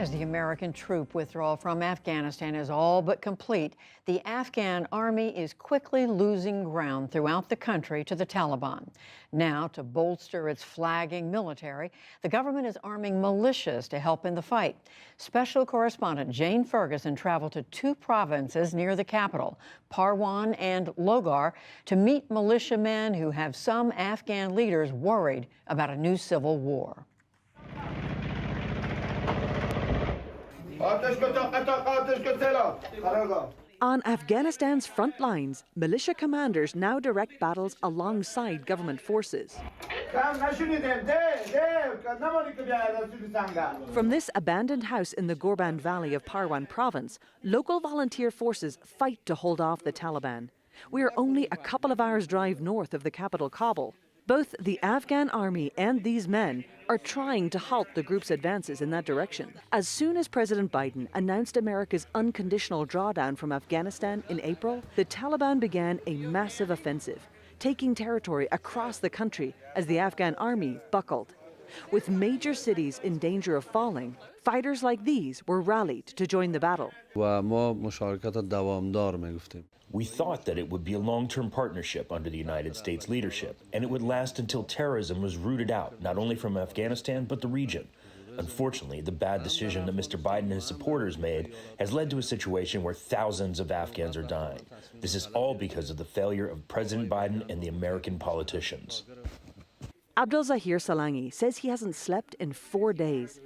As the American troop withdrawal from Afghanistan is all but complete, the Afghan army is quickly losing ground throughout the country to the Taliban. Now, to bolster its flagging military, the government is arming militias to help in the fight. Special correspondent Jane Ferguson traveled to two provinces near the capital, Parwan and Logar, to meet militiamen who have some Afghan leaders worried about a new civil war. On Afghanistan's front lines, militia commanders now direct battles alongside government forces. From this abandoned house in the Gorban Valley of Parwan province, local volunteer forces fight to hold off the Taliban. We are only a couple of hours' drive north of the capital, Kabul. Both the Afghan army and these men are trying to halt the group's advances in that direction. As soon as President Biden announced America's unconditional drawdown from Afghanistan in April, the Taliban began a massive offensive, taking territory across the country as the Afghan army buckled. With major cities in danger of falling, fighters like these were rallied to join the battle. We thought that it would be a long-term partnership under the United States leadership, and it would last until terrorism was rooted out, not only from Afghanistan, but the region. Unfortunately, the bad decision that Mr. Biden and his supporters made has led to a situation where thousands of Afghans are dying. This is all because of the failure of President Biden and the American politicians. Abdul Zahir Salangi says he hasn't slept in 4 days.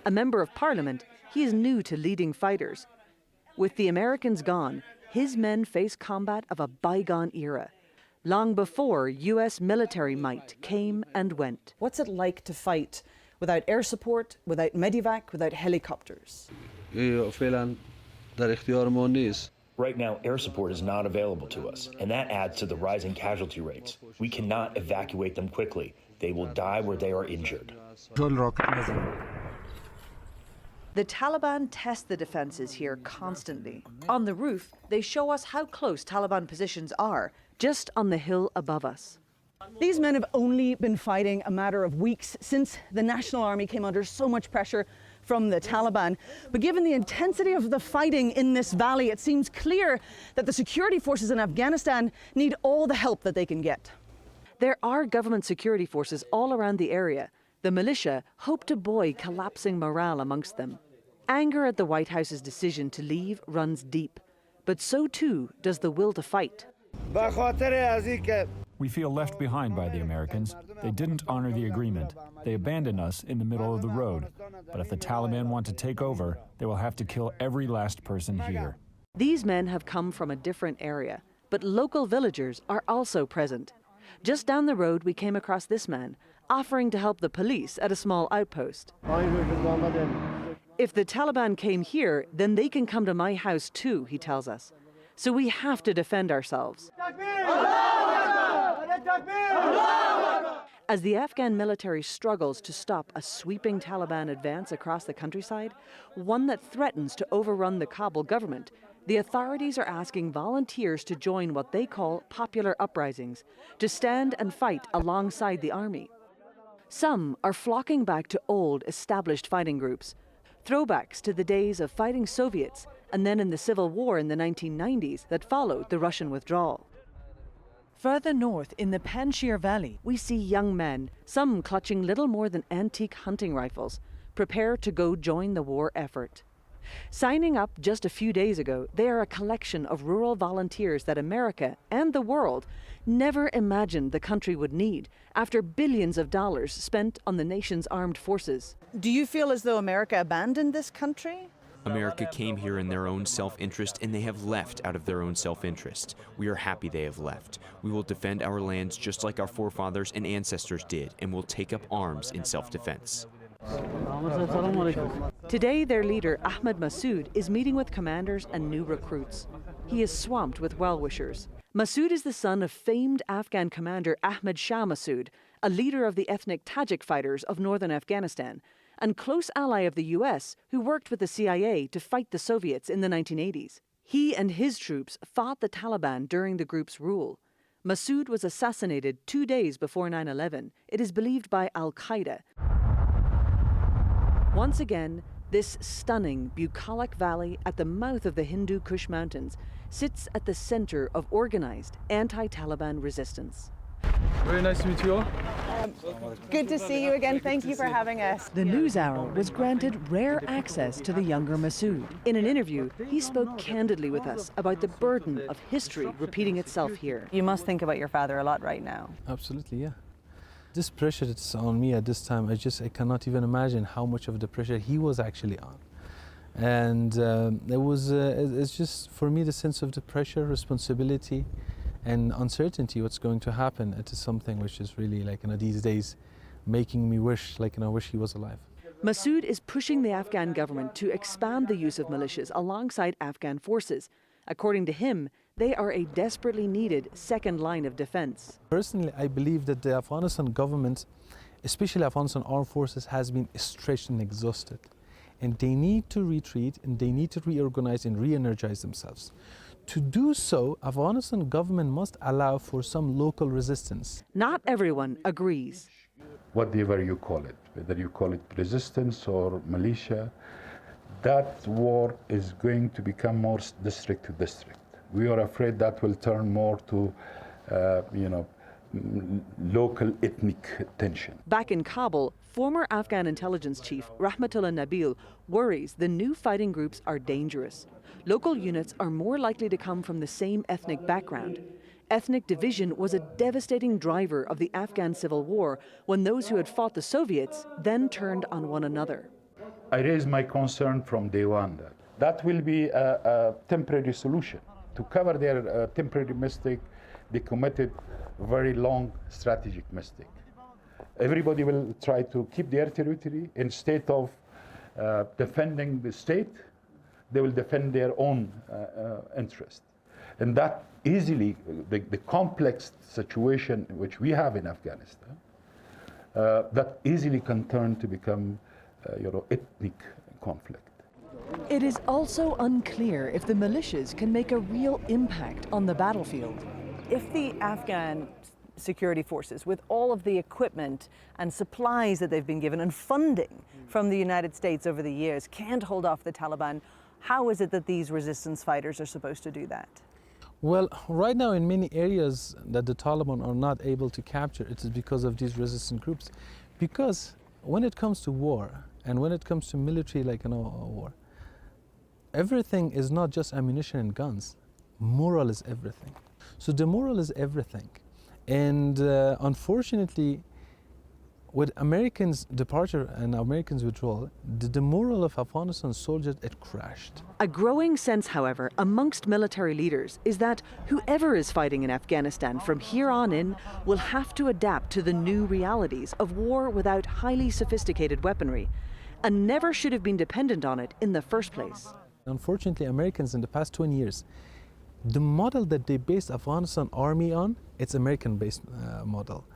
A member of parliament, he is new to leading fighters. With the Americans gone, his men face combat of a bygone era, long before U.S. military might came and went. What's it like to fight without air support, without medevac, without helicopters? Right now, air support is not available to us, and that adds to the rising casualty rates. We cannot evacuate them quickly. They will die where they are injured. The Taliban test the defenses here constantly. On the roof, they show us how close Taliban positions are, just on the hill above us. These men have only been fighting a matter of weeks since the National Army came under so much pressure from the Taliban. But given the intensity of the fighting in this valley, it seems clear that the security forces in Afghanistan need all the help that they can get. There are government security forces all around the area. The militia hope to buoy collapsing morale amongst them. Anger at the White House's decision to leave runs deep, but so too does the will to fight. We feel left behind by the Americans. They didn't honor the agreement. They abandoned us in the middle of the road. But if the Taliban want to take over, they will have to kill every last person here. These men have come from a different area, but local villagers are also present. Just down the road, we came across this man, offering to help the police at a small outpost. If the Taliban came here, then they can come to my house too, he tells us. So we have to defend ourselves. As the Afghan military struggles to stop a sweeping Taliban advance across the countryside, one that threatens to overrun the Kabul government, the authorities are asking volunteers to join what they call popular uprisings, to stand and fight alongside the army. Some are flocking back to old, established fighting groups, throwbacks to the days of fighting Soviets and then in the civil war in the 1990s that followed the Russian withdrawal. Further north in the Panjshir Valley, we see young men, some clutching little more than antique hunting rifles, prepare to go join the war effort. Signing up just a few days ago, they are a collection of rural volunteers that America and the world never imagined the country would need after billions of dollars spent on the nation's armed forces. Do you feel as though America abandoned this country? America came here in their own self-interest, and they have left out of their own self-interest. We are happy they have left. We will defend our lands just like our forefathers and ancestors did, and will take up arms in self-defense. Today, their leader, Ahmed Massoud, is meeting with commanders and new recruits. He is swamped with well-wishers. Massoud is the son of famed Afghan commander Ahmed Shah Massoud, a leader of the ethnic Tajik fighters of northern Afghanistan, and close ally of the U.S., who worked with the CIA to fight the Soviets in the 1980s. He and his troops fought the Taliban during the group's rule. Massoud was assassinated 2 days before 9/11. It is believed by al-Qaeda. Once again, this stunning bucolic valley at the mouth of the Hindu Kush Mountains sits at the center of organized anti-Taliban resistance. Very nice to meet you all. Good to see you again. Thank you for having us. The NewsHour was granted rare access to the younger Masood. In an interview, he spoke candidly with us about the burden of history repeating itself here. You must think about your father a lot right now. Absolutely, yeah. This pressure that's on me at this time, I cannot even imagine how much of the pressure he was actually on. And it's just, for me, the sense of the pressure, responsibility, and uncertainty what's going to happen. It is something which is really, these days making me wish, wish he was alive. Masood is pushing the Afghan government to expand the use of militias alongside Afghan forces. According to him, they are a desperately needed second line of defense. Personally, I believe that the Afghanistan government, especially Afghanistan armed forces, has been stretched and exhausted. And they need to retreat, and they need to reorganize and re-energize themselves. To do so, Afghanistan government must allow for some local resistance. Not everyone agrees. Whatever you call it, whether you call it resistance or militia, that war is going to become more district to district. We are afraid that will turn more to, local ethnic tension. Back in Kabul, former Afghan intelligence chief Rahmatullah Nabil worries the new fighting groups are dangerous. Local units are more likely to come from the same ethnic background. Ethnic division was a devastating driver of the Afghan civil war when those who had fought the Soviets then turned on one another. I raised my concern from day one that will be a temporary solution. To cover their temporary mistake, they committed very long strategic mistake. Everybody will try to keep their territory. Instead of defending the state, they will defend their own interest. And that easily, the complex situation which we have in Afghanistan, that easily can turn to become ethnic conflict. It is also unclear if the militias can make a real impact on the battlefield. If the Afghan security forces, with all of the equipment and supplies that they've been given and funding from the United States over the years, can't hold off the Taliban, how is it that these resistance fighters are supposed to do that? Well, right now in many areas that the Taliban are not able to capture, it is because of these resistance groups. Because when it comes to war, and when it comes to military, war, everything is not just ammunition and guns. Moral is everything. So the moral is everything. And unfortunately, with Americans' departure and Americans' withdrawal, the moral of Afghanistan soldiers, it crashed. A growing sense, however, amongst military leaders is that whoever is fighting in Afghanistan from here on in will have to adapt to the new realities of war without highly sophisticated weaponry, and never should have been dependent on it in the first place. Unfortunately, Americans in the past 20 years, the model that they based Afghanistan army on, it's American-based model.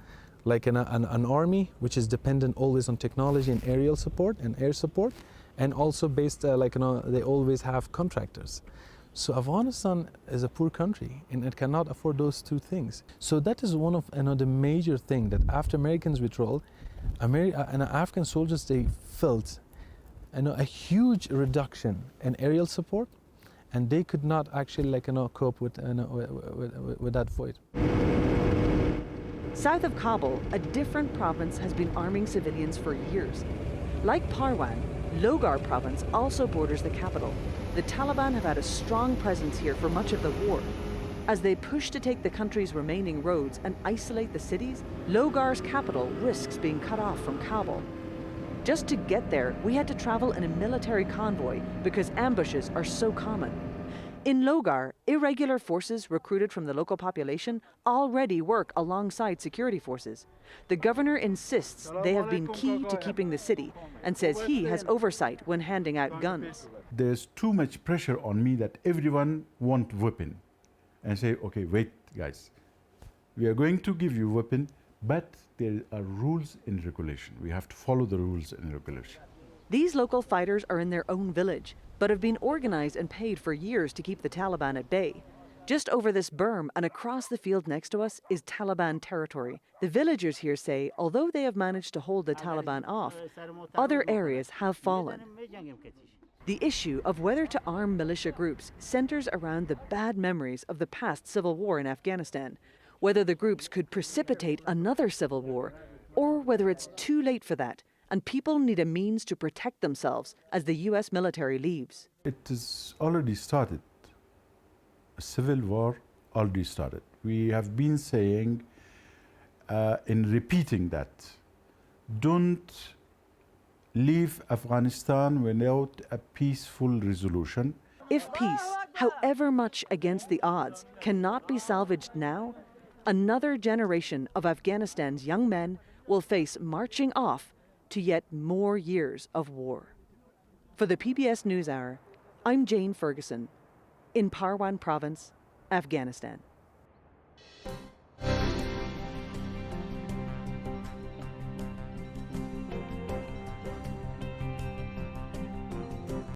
Like an army which is dependent always on technology and aerial support and air support, and also based, they always have contractors. So Afghanistan is a poor country and it cannot afford those two things. So that is one of the major thing that after Americans' withdrawal, and Afghan soldiers, they felt a huge reduction in aerial support, and they could not actually cope with that void. South of Kabul, a different province has been arming civilians for years. Like Parwan, Logar province also borders the capital. The Taliban have had a strong presence here for much of the war. As they push to take the country's remaining roads and isolate the cities, Logar's capital risks being cut off from Kabul. Just to get there, we had to travel in a military convoy because ambushes are so common. In Logar, irregular forces recruited from the local population already work alongside security forces. The governor insists they have been key to keeping the city and says he has oversight when handing out guns. There's too much pressure on me that everyone want weapon and say, okay, wait guys, we are going to give you weapon, but there are rules and regulation. We have to follow the rules and regulation. These local fighters are in their own village, but have been organized and paid for years to keep the Taliban at bay. Just over this berm and across the field next to us is Taliban territory. The villagers here say although they have managed to hold the Taliban off, other areas have fallen. The issue of whether to arm militia groups centers around the bad memories of the past civil war in Afghanistan, whether the groups could precipitate another civil war, or whether it's too late for that and people need a means to protect themselves as the US military leaves. It has already started. A civil war already started. We have been saying, in repeating that, don't leave Afghanistan without a peaceful resolution. If peace, however much against the odds, cannot be salvaged now, another generation of Afghanistan's young men will face marching off to yet more years of war. For the PBS NewsHour, I'm Jane Ferguson in Parwan Province, Afghanistan.